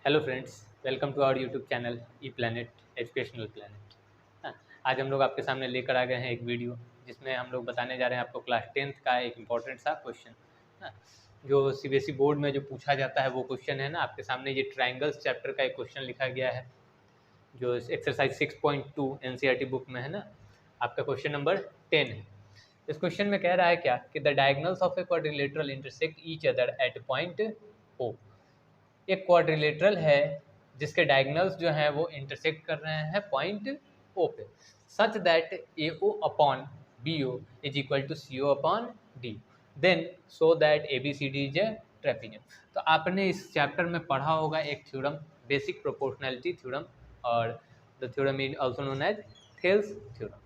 Hello friends, welcome to our YouTube channel E planet educational planet. हाँ, आज हम लोग आपके सामने लेकर आ गए हैं एक वीडियो जिसमें हम लोग बताने जा रहे हैं आपको क्लास 10th का एक इम्पॉर्टेंट सा क्वेश्चन। हाँ, जो सीबीएसई बोर्ड में जो पूछा जाता है वो क्वेश्चन है ना। आपके सामने ये ट्राइंगल्स चैप्टर का एक क्वेश्चन लिखा गया है जो एक्सरसाइज 6.2 एनसीईआरटी बुक में है ना। आपका क्वेश्चन नंबर 10 है। इस क्वेश्चन में कह रहा है क्या कि the diagonals of a quadrilateral intersect each other at point O. एक क्वाड्रिलेटरल है जिसके डायगोनल्स जो हैं वो इंटरसेक्ट कर रहे हैं पॉइंट ओ पे, such that A O upon B O is equal to C O upon D, then so that A B C D is a trapezium. तो आपने इस चैप्टर में पढ़ा होगा एक थ्योरम, बेसिक प्रोपोर्शनैलिटी थ्योरम, और the theorem is also known as Thales theorem.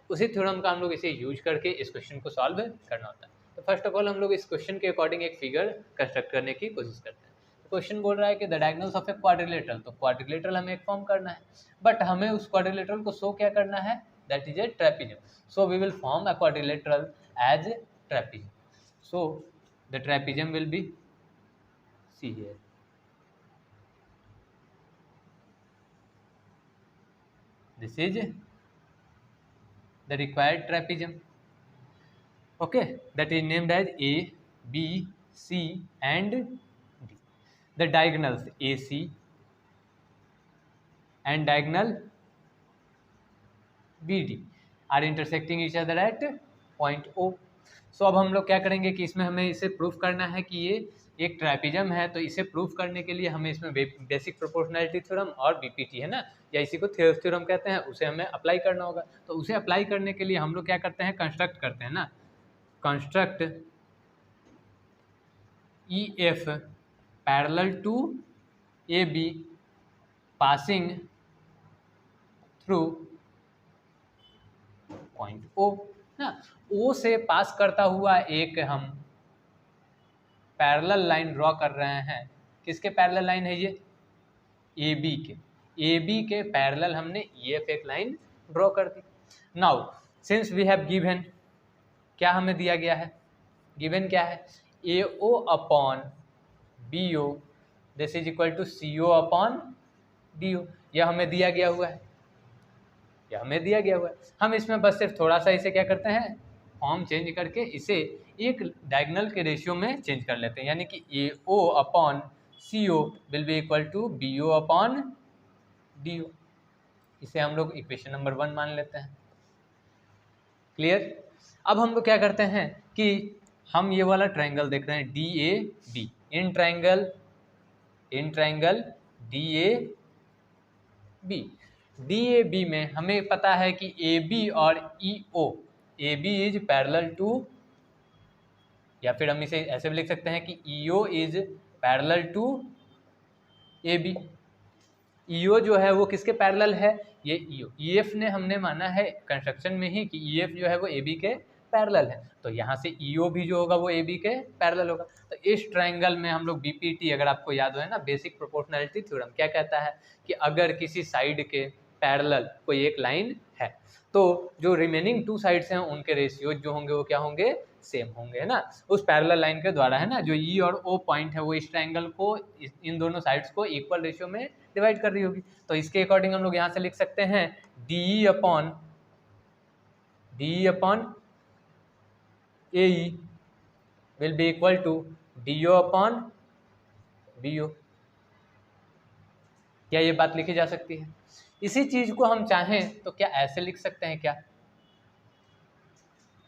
उसी theorem का हम लोग इसे यूज करके इस क्वेश्चन को सॉल्व करना होता है। तो फर्स्ट ऑफ ऑल हम लोग इस क्वेश्चन के अकॉर्डिंग एक फिगर कंस्ट्रक्ट करने की कोशिश करते हैं। क्वेश्चन बोल रहा है कि the diagonals of a quadrilateral, तो क्वाड्रिलेटरल हमें एक फॉर्म करना है, बट हमें उस क्वाड्रिलेटरल को शो क्या करना है, that is a trapezium. So we will form a quadrilateral as trapezium. So the trapezium will be see here. This is the required trapezium. Okay, that is named as A, B, C and D. The diagonals AC and diagonal BD are intersecting each other at point O. So अब हम लोग क्या करेंगे कि इसमें हमें इसे proof करना है कि ये एक ट्रैपेजियम है। तो इसे प्रूफ करने के लिए हमें इसमें बेसिक प्रोपोर्शनैलिटी थ्योरम और बीपीटी है ना, या इसी को थेल्स थ्योरम कहते हैं, उसे हमें अप्लाई करना होगा। तो उसे अप्लाई करने के लिए हम लोग क्या करते हैं, कंस्ट्रक्ट करते हैं ना, construct E F parallel to A B passing through point O ना। ओ से पास करता हुआ एक हम पैरेलल लाइन ड्रॉ कर रहे हैं। किसके पैरेलल लाइन है ये, ए बी के। ए बी के पैरेलल हमने ई एफ एक लाइन ड्रॉ कर दी। Now since we have given, क्या हमें दिया गया है, गिवन क्या है, A O upon B O this is equal to C O upon D O. यह हमें दिया गया हुआ है, यह हमें दिया गया हुआ है। हम इसमें बस सिर्फ थोड़ा सा इसे क्या करते हैं, फॉर्म चेंज करके इसे एक डायगोनल के रेशियो में चेंज कर लेते हैं, यानी कि A O upon C O will be equal to B O upon D O. इसे हम लोग इक्वेशन नंबर 1 मान लेते हैं। क्लियर। अब हम लोग क्या करते हैं कि हम ये वाला ट्रायंगल देख रहे हैं D A B, in triangle D A B. D A B में हमें पता है कि ए बी और E O, A B is parallel to, या फिर हम इसे ऐसे भी लिख सकते हैं कि E O is parallel to A B. E O जो है वो किसके पैरेलल है, ये ई ओ। ई एफ ने हमने माना है कंस्ट्रक्शन में ही कि ई एफ जो है वो ए बी के पैरेलल है, तो यहाँ से ई ओ भी जो होगा वो ए बी के पैरेलल होगा। तो इस ट्रायंगल में हम लोग बीपीटी, अगर आपको याद हो है ना, बेसिक प्रोपोर्शनैलिटी थ्योरम क्या कहता है कि अगर किसी साइड के पैरेलल कोई एक लाइन है तो जो रिमेनिंग 2 साइड्स हैं उनके रेशियो जो होंगे वो क्या होंगे, सेम होंगे, है ना। उस पैरेलल लाइन के द्वारा, है ना, जो ई और ओ पॉइंट है वो इस ट्रायंगल को, इन दोनों साइड्स को इक्वल रेशियो में डिवाइड कर रही होगी। तो इसके अकॉर्डिंग हम लोग यहाँ से लिख सकते हैं D upon A E will be equal to D O upon B O. क्या ये बात लिखी जा सकती है? इसी चीज को हम चाहें तो क्या ऐसे लिख सकते हैं क्या,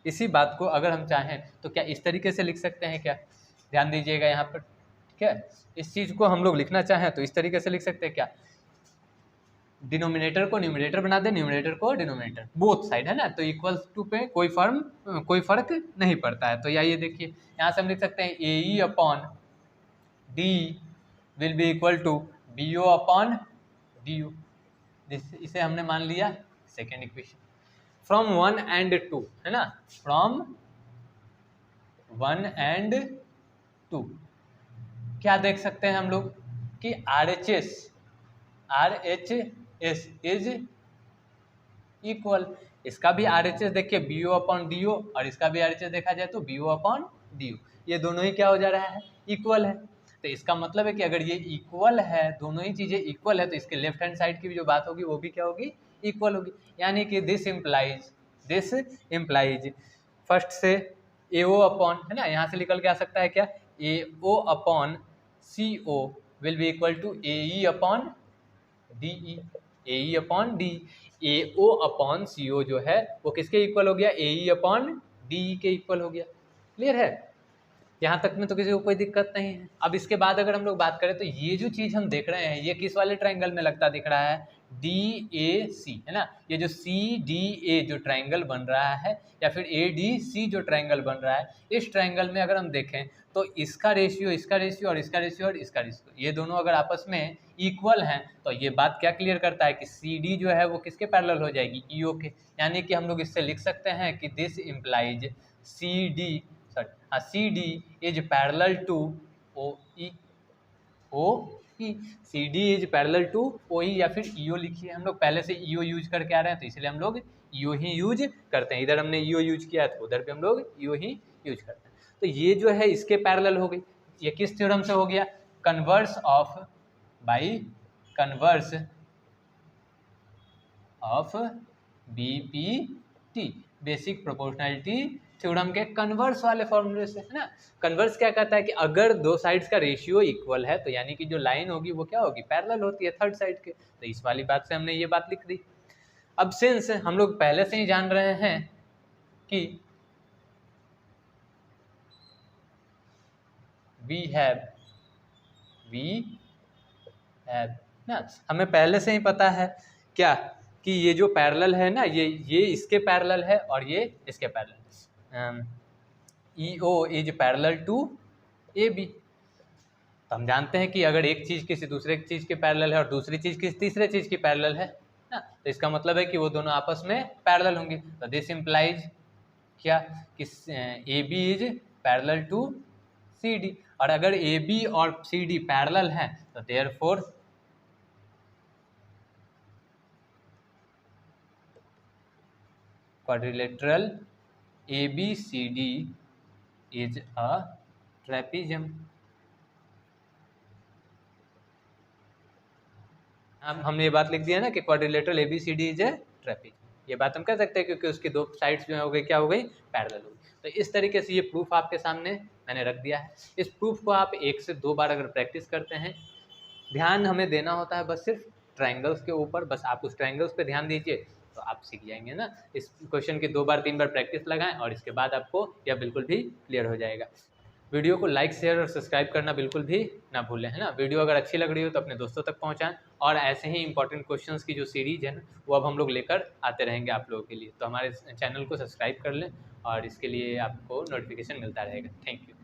इसी बात को अगर हम चाहें तो क्या इस तरीके से लिख सकते हैं क्या? ध्यान दीजिएगा यहाँ पर, ठीक है। इस चीज को हम लोग लिखना चाहें तो इस तरीके से लिख सकते हैं क्या, डिनोमिनेटर को न्यूमरेटर बना दे, न्यूमरेटर को डिनोमिनेटर, बोथ साइड, है ना। तो इक्वल्स टू पे कोई फर्क नहीं पड़ता है। तो या ये देखिए यहाँ से हम लिख सकते हैं A E upon D will be equal to B O upon D U. इसे हमने मान लिया सेकेंड इक्वेशन। फ्रॉम 1 and 2, है ना, फ्रॉम 1 and 2 क्या देख सकते हैं हम लोग कि R H S is equal, इसका भी आर एच एस देखिए B O upon D O, और इसका भी आर एच एस देखा जाए तो B O upon D O, ये दोनों ही क्या हो जा रहा है, इक्वल है। तो इसका मतलब है कि अगर ये इक्वल है, दोनों ही चीज़ें इक्वल है, तो इसके लेफ्ट हैंड साइड की भी जो बात होगी वो भी क्या होगी, इक्वल होगी। यानी कि दिस इम्प्लाइज फर्स्ट से AO अपॉन, है ना, यहाँ से निकल के आ सकता है क्या, AO upon CO will be equal to AE upon DE, AE upon DE। AO upon CO जो है वो किसके इक्वल हो गया, AE अपॉन DE के इक्वल हो गया। क्लियर है, यहाँ तक में तो किसी को कोई दिक्कत नहीं है। अब इसके बाद अगर हम लोग बात करें तो ये जो चीज़ हम देख रहे हैं ये किस वाले ट्रायंगल में लगता दिख रहा है, DAC, है ना। ये जो CDA जो ट्रायंगल बन रहा है या फिर ADC जो ट्रायंगल बन रहा है, इस ट्रायंगल में अगर हम देखें तो इसका रेशियो, इसका रेशियो और इसका रेशियो और इसका रेशियो, ये दोनों अगर आपस में इक्वल हैं तो ये बात क्या क्लियर करता है कि CD जो है वो किसके पैरेलल हो जाएगी, EO के। यानी कि हम लोग इससे लिख सकते हैं कि this implies CD is parallel to OE, CD is parallel to OE या फिर EO लिखिए। हम लोग पहले से EO यूज करके आ रहे हैं तो इसलिए हम लोग EO ही यूज करते हैं। इधर हमने EO यूज किया तो उधर पे हम लोग EO ही यूज करते हैं। तो ये जो है इसके पैरेलल हो गई। ये किस थ्योरम से हो गया, converse of BPT, basic proportionality theorem के कन्वर्स वाले फॉर्मूले से, है ना। कन्वर्स क्या कहता है कि अगर दो साइड्स का रेशियो इक्वल है तो यानी कि जो लाइन होगी वो क्या होगी, पैरेलल होती है थर्ड साइड के। तो इस वाली बात से हमने ये बात लिख दी। अब सिंस हम लोग पहले से ही जान रहे हैं कि वी हैव ना, हमें पहले से ही पता है क्या कि ये जो पैरेलल है ना, ये इसके पैरेलल है और ये इसके parallel. EO is parallel to AB। तो हम जानते हैं कि अगर एक चीज़ किसी दूसरे चीज़ के पैरेलल है और दूसरी चीज़ किसी तीसरे चीज़ की पैरेलल है ना, तो इसका मतलब है कि वो दोनों आपस में पैरेलल होंगे। तो दिस इम्प्लाइज क्या कि AB is parallel to CD, और अगर AB और CD पैरेलल हैं तो therefore quadrilateral ABCD is a trapezium. अब हमने ये बात लिख दिया ना कि quadrilateral ABCD is a trapezium. ये बात हम कह सकते हैं क्योंकि उसकी दो साइड्स जो है हो गई क्या हो गई, पैरेलल हो गई। तो इस तरीके से ये प्रूफ आपके सामने मैंने रख दिया है। इस प्रूफ को आप 1 से 2 बार अगर प्रैक्टिस करते हैं, ध्यान हमें देना होता है बस सिर्फ ट्रायंगल्स के ऊपर, बस आप उस ट्रायंगल्स पे ध्यान दीजिए तो आप सीख जाएंगे ना। इस क्वेश्चन की 2 बार 3 बार प्रैक्टिस लगाएं और इसके बाद आपको यह बिल्कुल भी क्लियर हो जाएगा। वीडियो को लाइक शेयर और सब्सक्राइब करना बिल्कुल भी ना भूलें, है ना। वीडियो अगर अच्छी लग रही हो तो अपने दोस्तों तक पहुंचाएं, और ऐसे ही इंपॉर्टेंट क्वेश्चंस की जो सीरीज है ना वो अब हम लोग लेकर आते रहेंगे आप लोगों के लिए। तो हमारे चैनल को सब्सक्राइब कर लें और इसके लिए आपको नोटिफिकेशन मिलता रहेगा। Thank you.